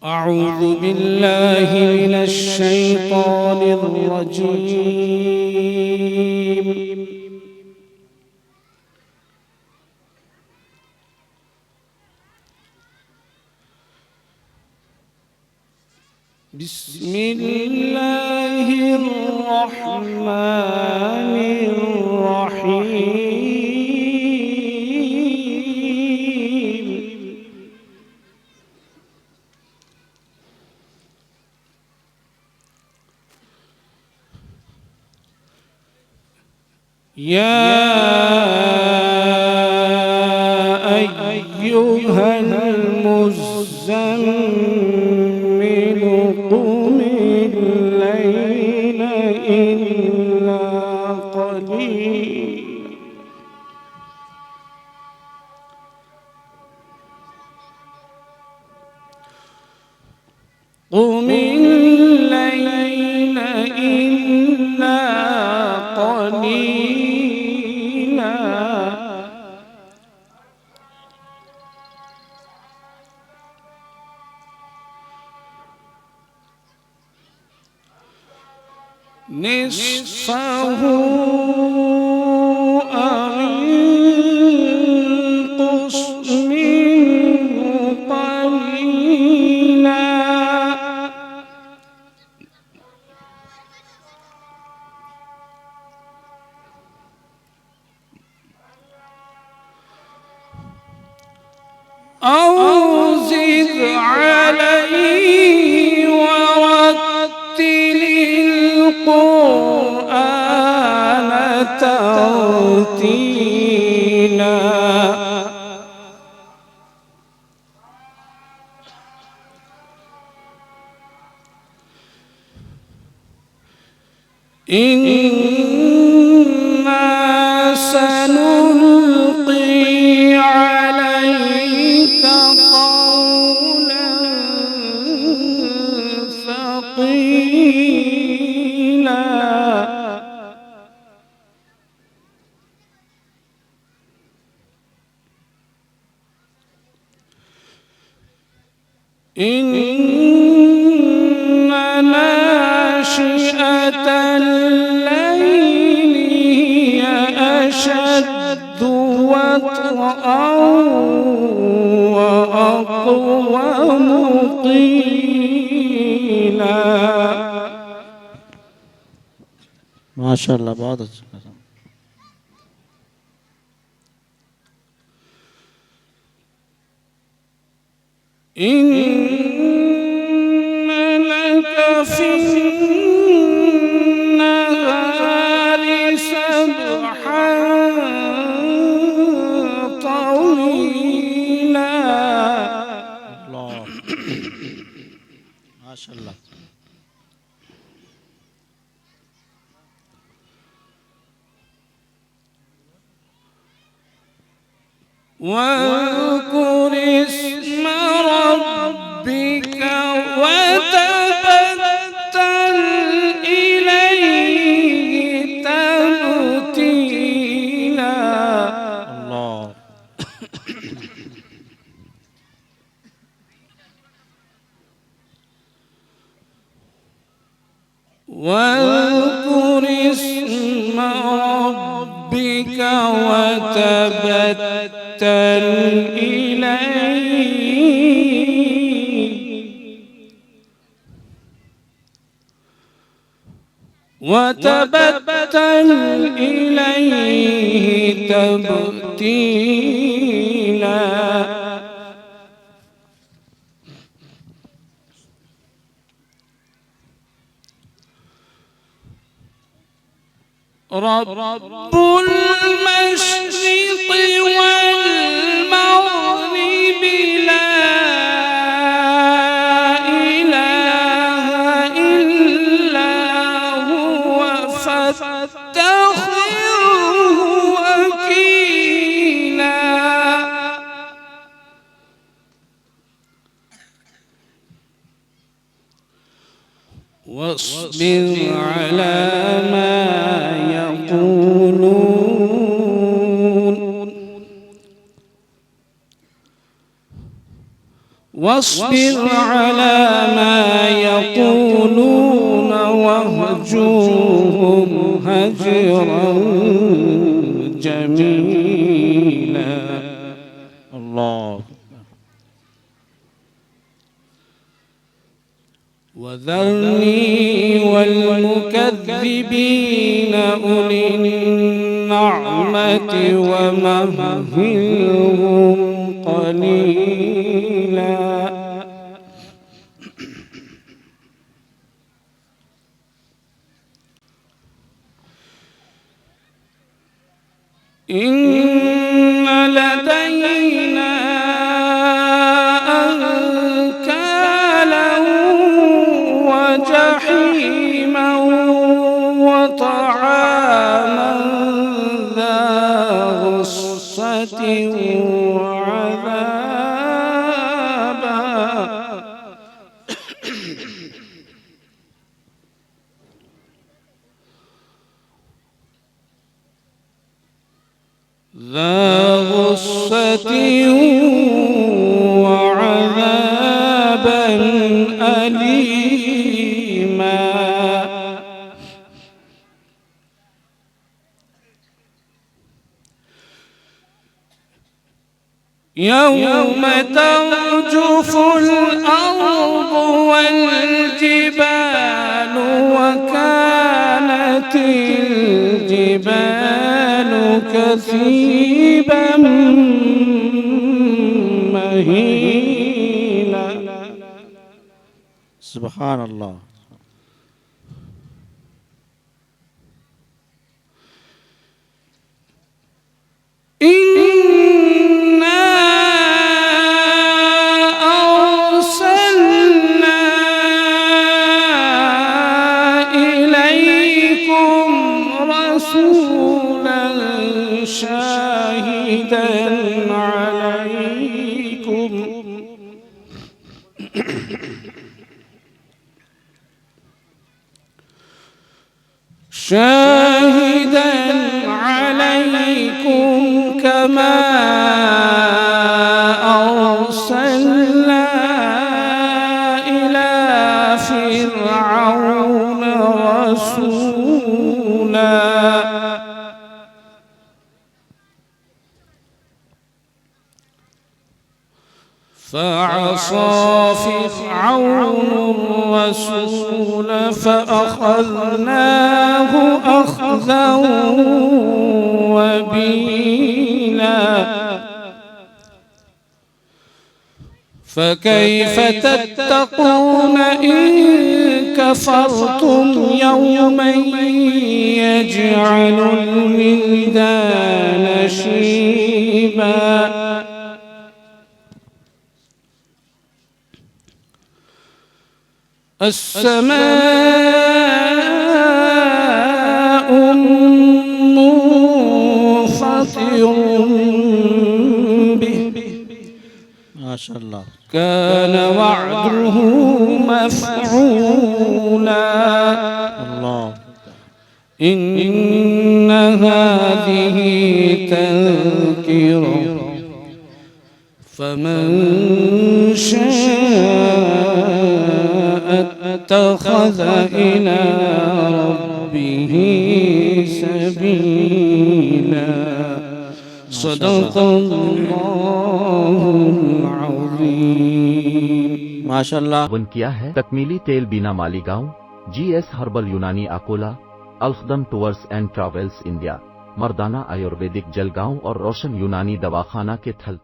أعوذ بالله من الشيطان الرجيم. بسم الله الرحمن الرحيم. يا أيها المزمل قم الليل إلا قليلا قم الليل إلا قليلا نصفه أو انقص منه قليلا أو زد عليه ورتل القرآن ترتيلا إنا سنلقي عليك قولا ثقيلا إن ناشئة الليل هي أشد وطئا وأقوم قيلا. ما شاء الله बहुत अच्छा. إن لك في النهار سبحا طويلا. الله ما شاء الله. واذكر اسم ربك وتبتل إليه تبتيلا. الله واذكر اسم ربك وتبتل إليه تبتيلا. رب المشرق والمغرب لا إله إلا هو فاتخذه وكيلا. واصبر على ما يقولون واصبر على ما يقولون واهجرهم هجرا جميلا. الله. وذرني والمكذبين أولي النعمة ومهلهم قليلا. إن لدينا أنكالا وجحيما وطعاما ذا غصة وعذابا ذا غصة وعذابا أليما. يوم ترجف الأرض والجبال وكانت الجبال كثيبا مهيلا. سبحان الله. إنا أرسلنا إليكم رسولا شاهدا عليكم كما أرسلنا إلى فرعون رسولا. فعصى فرعون الرسول فأخذناه أخذا وبيلا. فكيف تتقون إن كفرتم يوما يجعل الولدان شيبا. السماء منفطر به ما شاء الله. كان وعده مفعولا. الله. إن هذه تذكرة فمن شاء اتخذ إلى ربه سبيلا. صدق الله العظيم. माशाल्लाह. वन किया है तकमीली तेल बीना मालीगांव GS हर्बल यूनानी अकोला अल्खदम टूर्स एंड ट्रैवल्स इंडिया मर्दाना आयुर्वेदिक जलगांव और रोशन यूनानी दवाखाना के थल